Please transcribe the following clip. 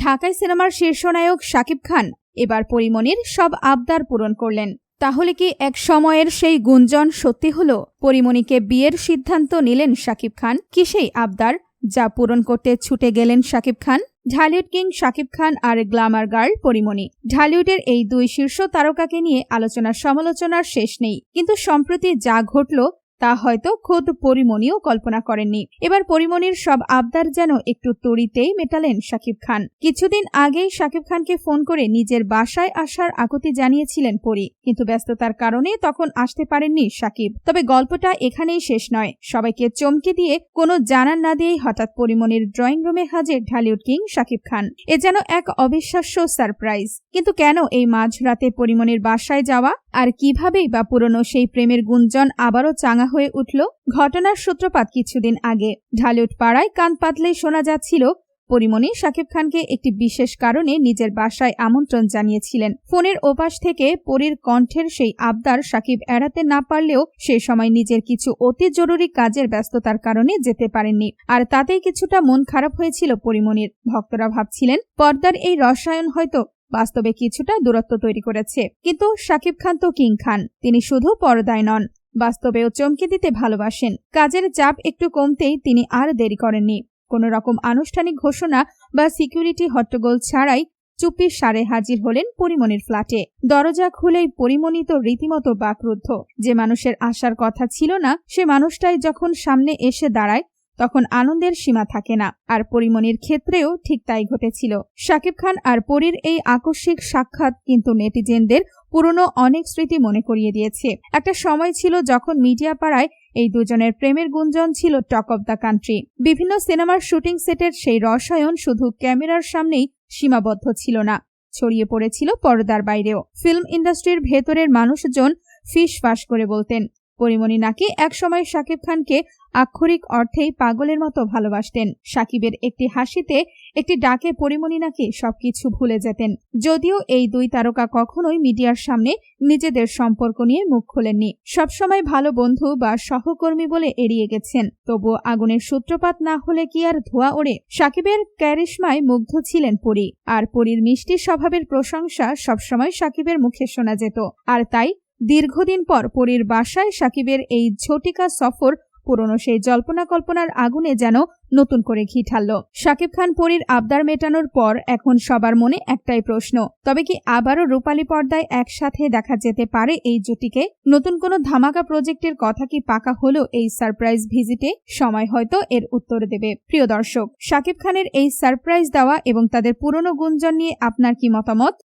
ঢাকাই সিনেমার শীর্ষনায়ক শাকিব খান এবার পরীমনির সব আবদার পূরণ করলেন। তাহলে কি এক সময়ের সেই গুঞ্জন সত্যি হলো? পরীমনিকে বিয়ের সিদ্ধান্ত নিলেন শাকিব খান। কি সেই আবদার যা পূরণ করতে ছুটে গেলেন শাকিব খান? ঢালিউড কিং শাকিব খান আর গ্ল্যামার গার্ল পরীমনি, ঢালিউডের এই দুই শীর্ষ তারকাকে নিয়ে আলোচনা সমালোচনার শেষ নেই। কিন্তু সম্প্রতি যা ঘটল তা হয়তো খোদ পরীমনিও কল্পনা করেননি। এবার পরীমনির সব আবদার যেন একটু তড়িতেই মেটালেন শাকিব খান। কিছুদিন আগেই শাকিব খানকে ফোন করে নিজের বাসায় আসার আকুতি জানিয়েছিলেন পরী, কিন্তু ব্যস্ততার কারণে তখন আসতে পারেননি শাকিব। তবে গল্পটা এখানেই শেষ নয়। সবাইকে চমকে দিয়ে কোনো জানান না দিয়েই হঠাৎ পরীমনির ড্রয়িং রুমে হাজির ঢালিউড কিং শাকিব খান। এ যেন এক অবিশ্বাস্য সারপ্রাইজ। কিন্তু কেন এই মাঝরাতে পরীমনির বাসায় যাওয়া, আর কিভাবেই বা পুরনো সেই প্রেমের গুঞ্জন আবারও চাঙা হয়ে উঠল? ঘটনার সূত্রপাত কিছুদিন আগে ঢালিউড পাড়ায় কান পাতলেই শোনা যাচ্ছিল পরীমনি শাকিব খানকে একটি বিশেষ কারণে নিজের বাসায় আমন্ত্রণ জানিয়েছিলেন। ফোনের ওপাশ থেকে পরীর কণ্ঠের সেই আবদার শাকিব এড়াতে না পারলেও সে সময় নিজের কিছু অতি জরুরি কাজের ব্যস্ততার কারণে যেতে পারেননি। আর তাতেই কিছুটা মন খারাপ হয়েছিল পরীমনির। ভক্তরা ভাবছিলেন পর্দার এই রসায়ন হয়তো বাস্তবে কিছুটা দূরত্ব তৈরি করেছে। কিন্তু শাকিব খান তো কিং খান, তিনি শুধু পর্দায় নন, বাস্তবেও চমকে দিতে ভালোবাসেন। কাজের চাপ একটু কমতেই তিনি আর দেরি করেননি। কোনো রকম আনুষ্ঠানিক ঘোষণা বা সিকিউরিটি হট্টগোল ছাড়াই চুপি সারে হাজির হলেন পরীমনির ফ্ল্যাটে। দরজা খুলেই পরীমনি তো রীতিমতো বাকরুদ্ধ। যে মানুষের আসার কথা ছিল না, সে মানুষটাই যখন সামনে এসে দাঁড়ায় তখন আনন্দের সীমা থাকে না। আর পরীমনির ক্ষেত্রেও ঠিক তাই ঘটেছিল। শাকিব খান আর পরীর এই আকস্মিক সাক্ষাৎ কিন্তু নেটিজেনদের পুরনো অনেক স্মৃতি মনে করিয়ে দিয়েছে। একটা সময় ছিল যখন মিডিয়া পাড়ায় এই দুজনের প্রেমের গুঞ্জন ছিল টক অব দ্য কান্ট্রি। বিভিন্ন সিনেমার শুটিং সেটের সেই রসায়ন শুধু ক্যামেরার সামনেই সীমাবদ্ধ ছিল না, ছড়িয়ে পড়েছিল পর্দার বাইরেও। ফিল্ম ইন্ডাস্ট্রির ভেতরের মানুষজন ফিসফাস করে বলতেন পরীমনি নাকি একসময় শাকিব খানকে আক্ষরিক অর্থেই পাগলের মতো ভালোবাসতেন। শাকিবের একটি হাসিতে, একটি ডাকে পরীমনি নাকি সবকিছু ভুলে যেতেন। যদিও এই দুই তারকা কখনোই মিডিয়ার সামনে নিজেদের সম্পর্ক নিয়ে মুখ খোলেননি, সবসময় ভালো বন্ধু বা সহকর্মী বলে এড়িয়ে গেছেন। তবুও আগুনের সূত্রপাত না হলে কি আর ধোঁয়া ওড়ে? শাকিবের ক্যারিশমায় মুগ্ধ ছিলেন পরী, আর পরীর মিষ্টি স্বভাবের প্রশংসা সবসময় শাকিবের মুখে শোনা যেত। আর তাই দীর্ঘদিন পর পরীর বাসায় শাকিবের এই ঝটিকা সফর পুরনো সেই জল্পনা কল্পনার আগুনে যেন নতুন করে ঘি ঢালল। শাকিব খান পরীর আবদার মেটানোর পর এখন সবার মনে একটাই প্রশ্ন, তবে কি আবারও রূপালী পর্দায় একসাথে দেখা যেতে পারে এই জুটিকে? নতুন কোনো ধামাকা প্রজেক্টের কথা কি পাকা হলো এই সারপ্রাইজ ভিজিটে? সময় হয়তো এর উত্তর দেবে। প্রিয় দর্শক, শাকিব খানের এই সারপ্রাইজ দেওয়া এবং তাদের পুরনো গুঞ্জন নিয়ে আপনার কি মতামত?